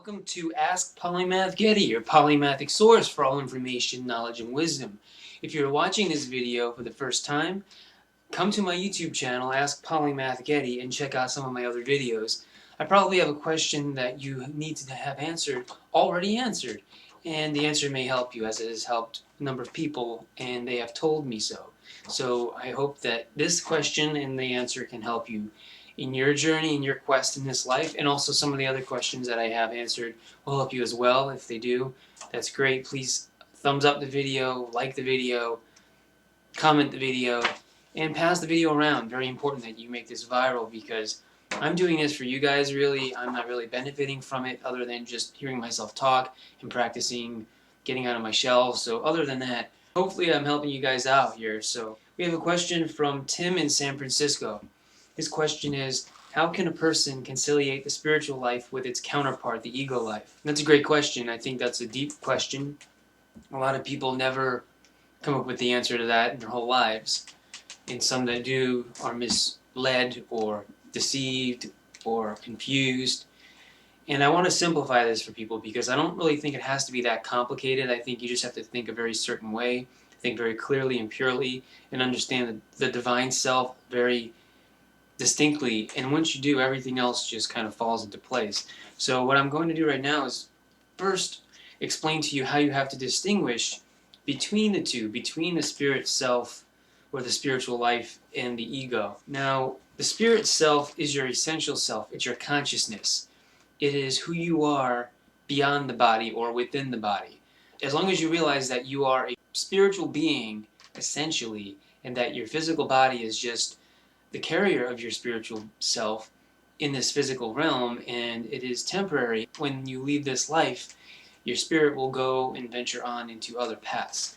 Welcome to Ask Polymath Getty, your polymathic source for all information, knowledge, and wisdom. If you're watching this video for the first time, come to my YouTube channel, Ask Polymath Getty, and check out some of my other videos. I probably have a question that you need to have already answered, and the answer may help you, as it has helped a number of people, and they have told me so. So I hope that this question and the answer can help you in your journey, in your quest in this life, and also some of the other questions that I have answered will help you as well. If they do, that's great. Please thumbs up the video, like the video, comment the video, and pass the video around. Very important that you make this viral, because I'm doing this for you guys, really. I'm not really benefiting from it other than just hearing myself talk and practicing getting out of my shell. So other than that, hopefully I'm helping you guys out here. So we have a question from Tim in San Francisco. His question is, how can a person conciliate the spiritual life with its counterpart, the ego life? And that's a great question. I think that's a deep question. A lot of people never come up with the answer to that in their whole lives. And some that do are misled or deceived or confused. And I want to simplify this for people because I don't really think it has to be that complicated. I think you just have to think a very certain way, think very clearly and purely, and understand the divine self very distinctly, and once you do, everything else just kind of falls into place. So what I'm going to do right now is first explain to you how you have to distinguish between the two, between the spirit self or the spiritual life and the ego. Now, the spirit self is your essential self. It's your consciousness. It is who you are beyond the body or within the body. As long as you realize that you are a spiritual being, essentially, and that your physical body is just the carrier of your spiritual self in this physical realm, and it is temporary. When you leave this life, your spirit will go and venture on into other paths.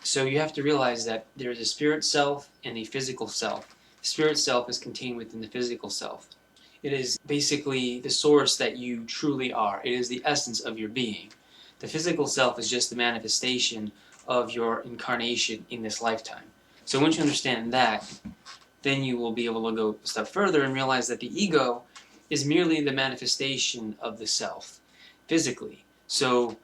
So you have to realize that there is a spirit self and a physical self. The spirit self is contained within the physical self. It is basically the source that you truly are. It is the essence of your being. The physical self is just the manifestation of your incarnation in this lifetime. So once you understand that, then you will be able to go a step further and realize that the ego is merely the manifestation of the self, physically. So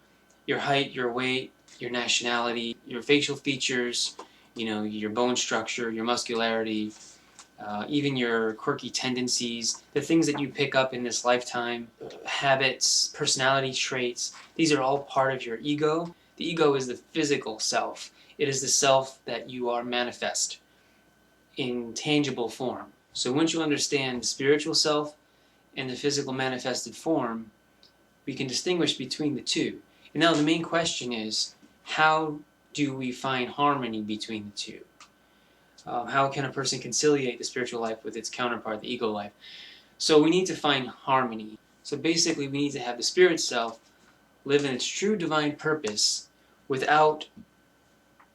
your height, your weight, your nationality, your facial features, your bone structure, your muscularity, even your quirky tendencies, the things that you pick up in this lifetime, habits, personality traits, these are all part of your ego. The ego is the physical self. It is the self that you are manifest in tangible form. So once you understand the spiritual self and the physical manifested form, we can distinguish between the two. And now the main question is, how do we find harmony between the two? How can a person conciliate the spiritual life with its counterpart, the ego life? So we need to find harmony. So basically we need to have the spirit self live in its true divine purpose without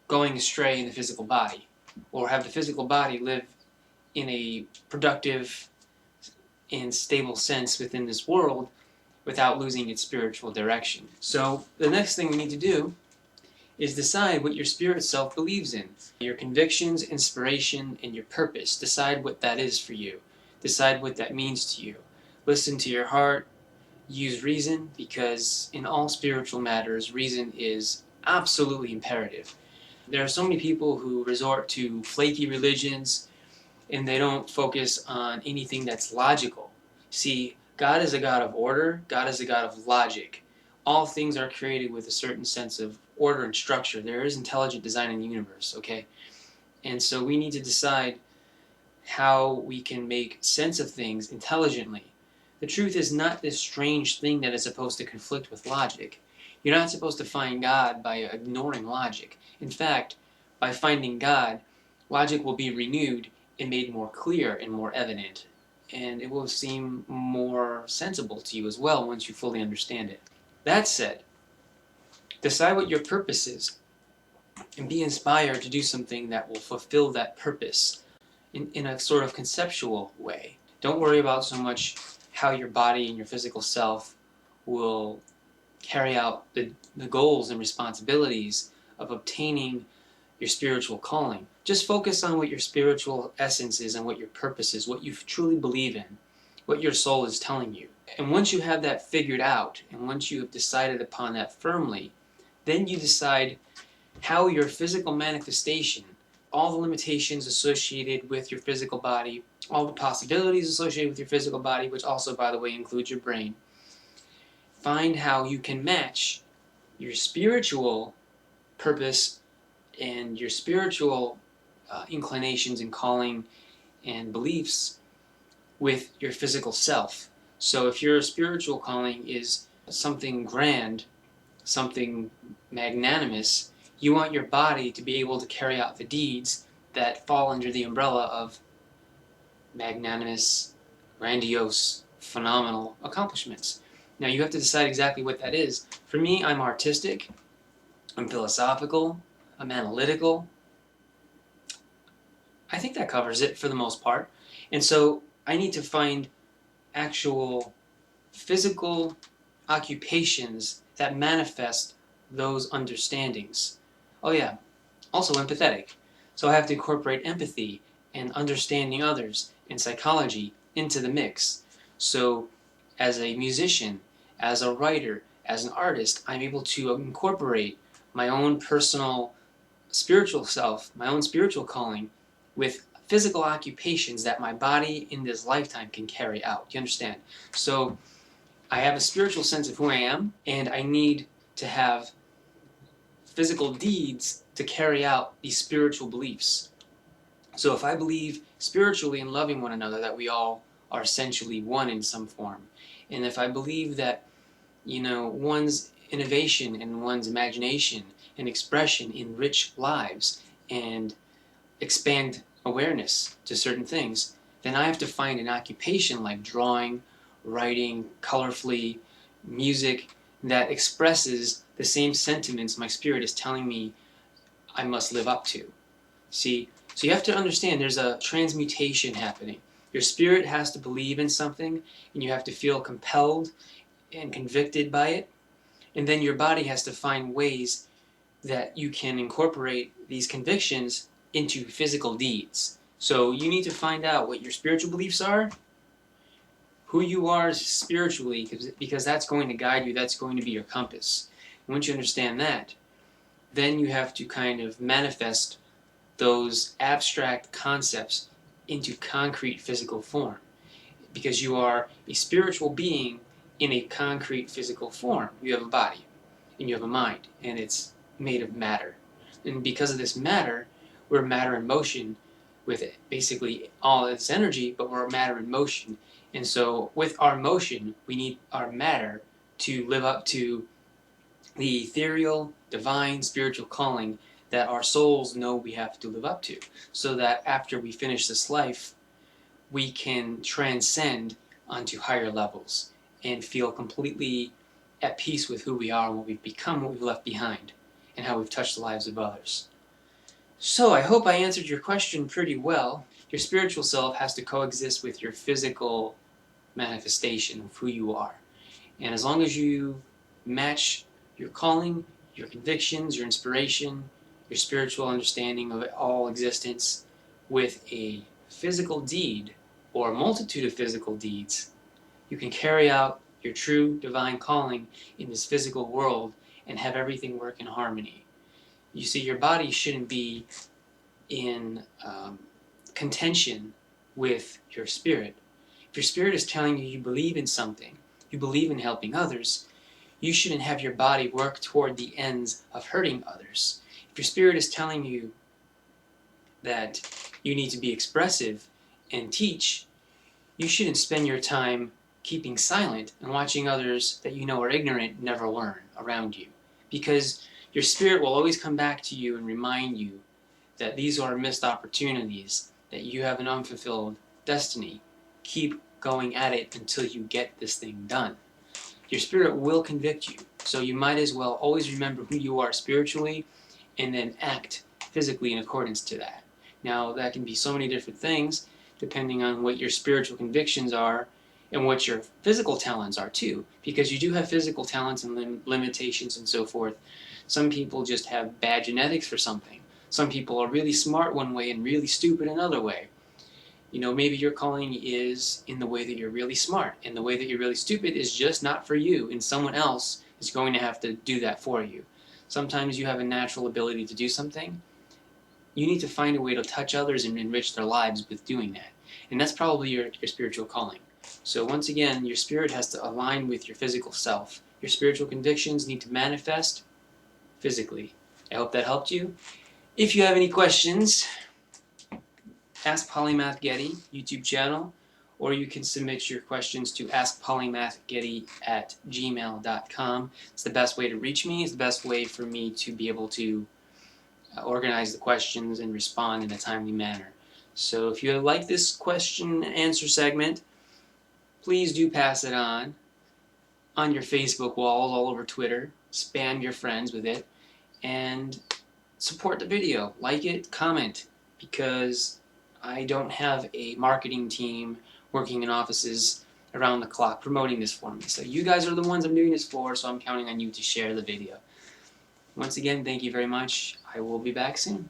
going astray in the physical body, or have the physical body live in a productive and stable sense within this world without losing its spiritual direction. So the next thing we need to do is decide what your spirit self believes in. Your convictions, inspiration, and your purpose. Decide what that is for you. Decide what that means to you. Listen to your heart. Use reason, because in all spiritual matters, reason is absolutely imperative. There are so many people who resort to flaky religions, and they don't focus on anything that's logical. See, God is a God of order. God is a God of logic. All things are created with a certain sense of order and structure. There is intelligent design in the universe, okay? And so we need to decide how we can make sense of things intelligently. The truth is not this strange thing that is supposed to conflict with logic. You're not supposed to find God by ignoring logic. In fact, by finding God, logic will be renewed and made more clear and more evident. And it will seem more sensible to you as well once you fully understand it. That said, decide what your purpose is and be inspired to do something that will fulfill that purpose in a sort of conceptual way. Don't worry about so much how your body and your physical self will carry out the goals and responsibilities of obtaining your spiritual calling. Just focus on what your spiritual essence is and what your purpose is, what you truly believe in, what your soul is telling you. And once you have that figured out, and once you have decided upon that firmly, then you decide how your physical manifestation, all the limitations associated with your physical body, all the possibilities associated with your physical body, which also, by the way, includes your brain, find how you can match your spiritual purpose and your spiritual inclinations and calling and beliefs with your physical self. So if your spiritual calling is something grand, something magnanimous, you want your body to be able to carry out the deeds that fall under the umbrella of magnanimous, grandiose, phenomenal accomplishments. Now you have to decide exactly what that is. For me, I'm artistic, I'm philosophical, I'm analytical. I think that covers it for the most part. And so I need to find actual physical occupations that manifest those understandings. Oh yeah, also empathetic. So I have to incorporate empathy and understanding others and psychology into the mix. So as a musician, as a writer, as an artist, I'm able to incorporate my own personal spiritual self, my own spiritual calling, with physical occupations that my body in this lifetime can carry out. You understand? So I have a spiritual sense of who I am, and I need to have physical deeds to carry out these spiritual beliefs. So if I believe spiritually in loving one another, that we all are essentially one in some form, and if I believe that, one's innovation and one's imagination and expression enrich lives and expand awareness to certain things, then I have to find an occupation like drawing, writing, colorfully, music that expresses the same sentiments my spirit is telling me I must live up to. See? So you have to understand there's a transmutation happening. Your spirit has to believe in something, and you have to feel compelled and convicted by it. And then your body has to find ways that you can incorporate these convictions into physical deeds. So you need to find out what your spiritual beliefs are, who you are spiritually, because that's going to guide you, that's going to be your compass. And once you understand that, then you have to kind of manifest those abstract concepts into concrete physical form, because you are a spiritual being in a concrete physical form. You have a body, and you have a mind, and it's made of matter. And because of this matter, we're matter in motion with it, basically all its energy, but we're matter in motion. And so with our motion, we need our matter to live up to the ethereal, divine, spiritual calling that our souls know we have to live up to, so that after we finish this life, we can transcend onto higher levels and feel completely at peace with who we are and what we've become, what we've left behind, and how we've touched the lives of others. So I hope I answered your question pretty well. Your spiritual self has to coexist with your physical manifestation of who you are. And as long as you match your calling, your convictions, your inspiration, your spiritual understanding of all existence with a physical deed or a multitude of physical deeds, you can carry out your true divine calling in this physical world and have everything work in harmony. You see, your body shouldn't be in contention with your spirit. If your spirit is telling you you believe in something, you believe in helping others, you shouldn't have your body work toward the ends of hurting others. If your spirit is telling you that you need to be expressive and teach, you shouldn't spend your time keeping silent and watching others that you know are ignorant never learn around you. Because your spirit will always come back to you and remind you that these are missed opportunities, that you have an unfulfilled destiny. Keep going at it until you get this thing done. Your spirit will convict you, so you might as well always remember who you are spiritually and then act physically in accordance to that. Now, that can be so many different things depending on what your spiritual convictions are and what your physical talents are too, because you do have physical talents and limitations and so forth. Some people just have bad genetics for something. Some people are really smart one way and really stupid another way. You know, maybe your calling is in the way that you're really smart, and the way that you're really stupid is just not for you, and someone else is going to have to do that for you. Sometimes you have a natural ability to do something. You need to find a way to touch others and enrich their lives with doing that. And that's probably your spiritual calling. So once again, your spirit has to align with your physical self. Your spiritual convictions need to manifest physically. I hope that helped you. If you have any questions, Ask Polymath Getty YouTube channel, or you can submit your questions to askpolymathgetty@gmail.com. It's the best way to reach me. It's the best way for me to be able to organize the questions and respond in a timely manner. So if you like this question and answer segment, please do pass it on your Facebook walls, all over Twitter. Spam your friends with it, and support the video. Like it, comment, because I don't have a marketing team working in offices around the clock promoting this for me. So you guys are the ones I'm doing this for, so I'm counting on you to share the video. Once again, thank you very much. I will be back soon.